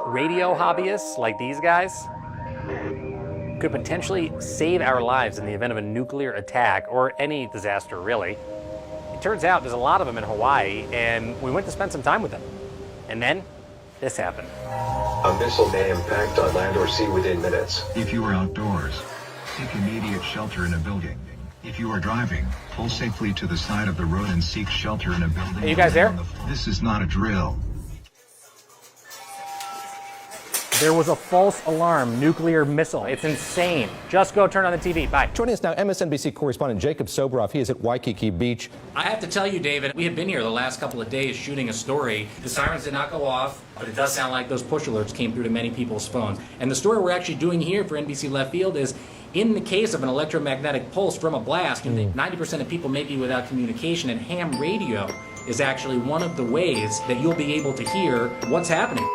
Radio hobbyists like these guys could potentially save our lives in the event of a nuclear attack or any disaster, really. It turns out there's a lot of them in Hawaii, and we went to spend some time with them. And then this happened. A missile may impact on land or sea within minutes. If you are outdoors, seek immediate shelter in a building. If you are driving, pull safely to the side of the road and seek shelter in a building. Are you guys there? This is not a drill. There was a false alarm nuclear missile. It's insane. Just go turn on the TV. Bye. Joining us now, MSNBC correspondent Jacob Soboroff. He is at Waikiki Beach. I have to tell you, David, we have been here the last couple of days shooting a story. The sirens did not go off, but it does sound like those push alerts came through to many people's phones. And the story we're actually doing here for NBC Left Field is, in the case of an electromagnetic pulse from a blast, 90% of people may be without communication, and ham radio is actually one of the ways that you'll be able to hear what's happening.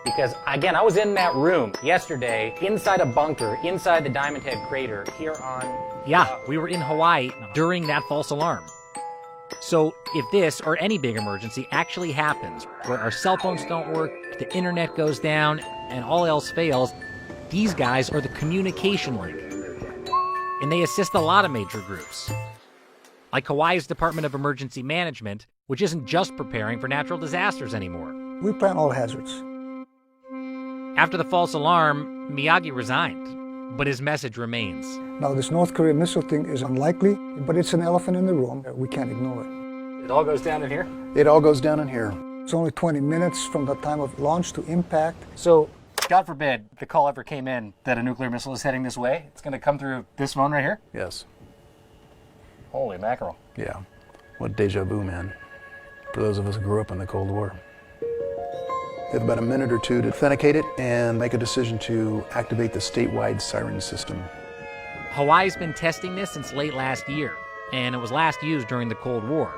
Because, again, I was in that room yesterday, inside a bunker, inside the Diamond Head crater, here on... Yeah, we were in Hawaii during that false alarm. So if this, or any big emergency, actually happens, where our cell phones don't work, the internet goes down, and all else fails, these guys are the communication link. And they assist a lot of major groups. Like Hawaii's Department of Emergency Management, which isn't just preparing for natural disasters anymore. We plan all hazards. After the false alarm, Miyagi resigned, but his message remains. Now, this North Korea missile thing is unlikely, but it's an elephant in the room. We can't ignore it. It all goes down in here? It all goes down in here. It's only 20 minutes from the time of launch to impact. So, God forbid the call ever came in that a nuclear missile is heading this way. It's going to come through this phone right here? Yes. Holy mackerel. Yeah. What deja vu, man. For those of us who grew up in the Cold War. You have about a minute or two to authenticate it and make a decision to activate the statewide siren system. Hawaii's been testing this since late last year, and it was last used during the Cold War.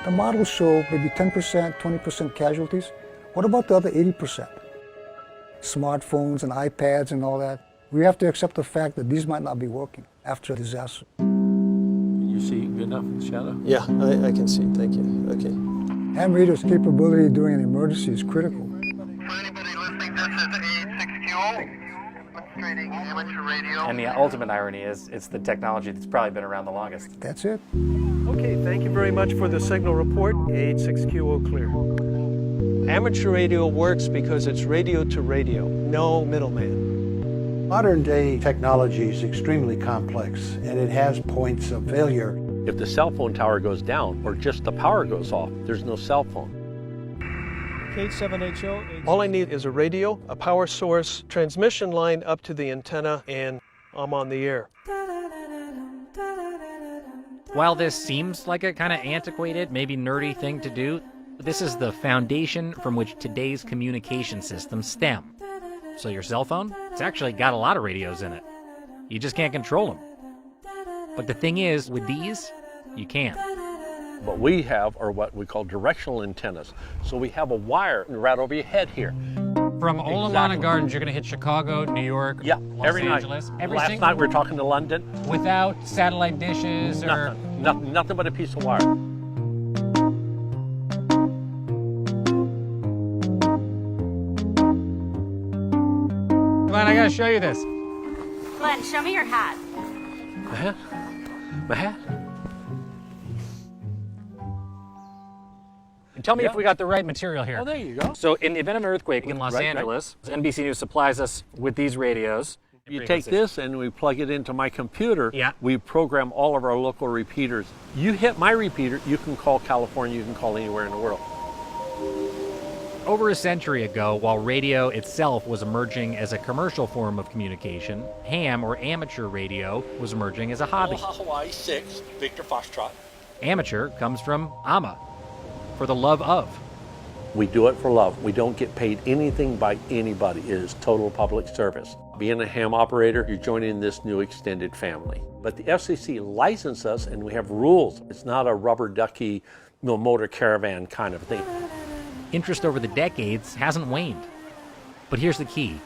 The models show maybe 10%, 20% casualties. What about the other 80%? Smartphones and iPads and all that. We have to accept the fact that these might not be working after a disaster. You see good enough in the shadow? Yeah, I can see. Thank you. Okay. Ham radio's capability during an emergency is critical. For anybody listening, this is A6QO, demonstrating amateur radio. And the ultimate irony is, it's the technology that's probably been around the longest. That's it. Okay, thank you very much for the signal report. A6QO clear. Amateur radio works because it's radio to radio, no middleman. Modern day technology is extremely complex, and it has points of failure. If the cell phone tower goes down or just the power goes off, there's no cell phone. K7HO. All I need is a radio, a power source, transmission line up to the antenna, and I'm on the air. While this seems like a kind of antiquated, maybe nerdy thing to do, this is the foundation from which today's communication systems stem. So your cell phone, it's actually got a lot of radios in it. You just can't control them. But the thing is, with these, you can. What we have are what we call directional antennas. So we have a wire right over your head here. From Olamana Gardens, you're going to hit Chicago, New York, Los every Angeles. Night. Last night we were talking to London. Without satellite dishes or... Nothing but a piece of wire. Glenn, I gotta show you this. Glenn, show me your hat. My hat? My hat? Tell me if we got the right material here. Oh, there you go. So in the event of an earthquake in Los Angeles, NBC News supplies us with these radios. You take this and we plug it into my computer. Yeah. We program all of our local repeaters. You hit my repeater, you can call California, you can call anywhere in the world. Over a century ago, while radio itself was emerging as a commercial form of communication, ham or amateur radio was emerging as a hobby. Hawaii 6, Victor Foxtrot. Amateur comes from ama, for the love of. We do it for love. We don't get paid anything by anybody. It is total public service. Being a ham operator, you're joining this new extended family. But the FCC licensed us and we have rules. It's not a rubber ducky, motor caravan kind of thing. Interest over the decades hasn't waned. But here's the key.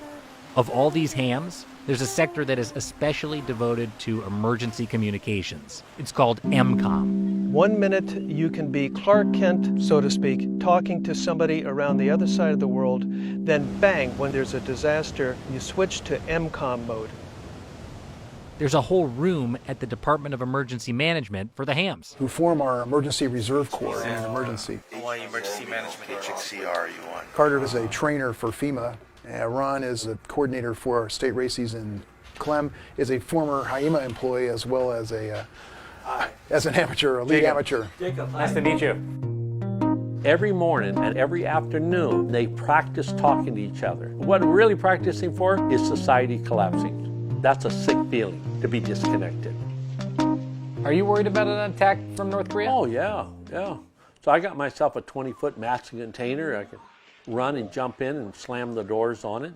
Of all these hams, there's a sector that is especially devoted to emergency communications. It's called EMCOM. 1 minute you can be Clark Kent, so to speak, talking to somebody around the other side of the world, then bang, when there's a disaster, you switch to MCOM mode. There's a whole room at the Department of Emergency Management for the hams, who form our Emergency Reserve Corps in an emergency. Hawaii Emergency Management HXCR you want. Carter is a trainer for FEMA. Ron is a coordinator for our state race season. Clem is a former HIEMA employee as well as an amateur, a lead amateur. Jacob, nice to meet you. Every morning and every afternoon, they practice talking to each other. What we're really practicing for is society collapsing. That's a sick feeling, to be disconnected. Are you worried about an attack from North Korea? Oh, yeah. So I got myself a 20-foot massive container. I can run and jump in and slam the doors on it.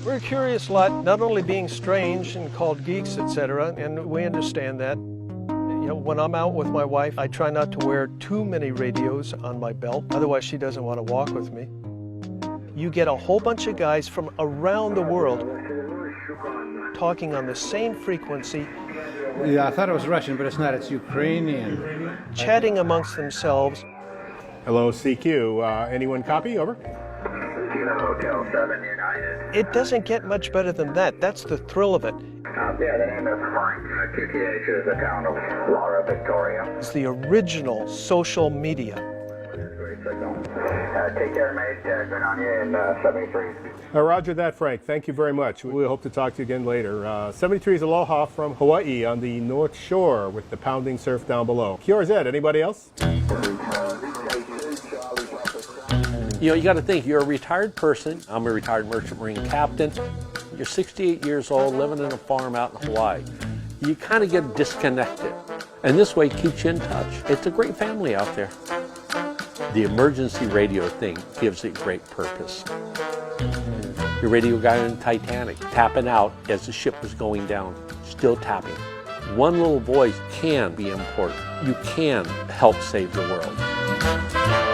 We're a curious lot, not only being strange and called geeks, etc., and we understand that. You know, when I'm out with my wife, I try not to wear too many radios on my belt, otherwise she doesn't want to walk with me. You get a whole bunch of guys from around the world talking on the same frequency. Yeah, I thought it was Russian, but it's not. It's Ukrainian. Chatting amongst themselves. Hello, CQ. Anyone copy? Over. Hotel 7 United. It doesn't get much better than that. That's the thrill of it. Yeah, the name is Frank. QTH is the town of Laura Victoria. It's the original social media. Take care, mate. Good on you in 73. Roger that, Frank. Thank you very much. We hope to talk to you again later. 73 is Aloha from Hawaii on the North Shore with the pounding surf down below. QRZ, anybody else? You know, you got to think, you're a retired person. I'm a retired merchant marine captain. You're 68 years old, living in a farm out in Hawaii. You kind of get disconnected. And this way keeps you in touch. It's a great family out there. The emergency radio thing gives it great purpose. Your radio guy on Titanic, tapping out as the ship was going down, still tapping. One little voice can be important. You can help save the world.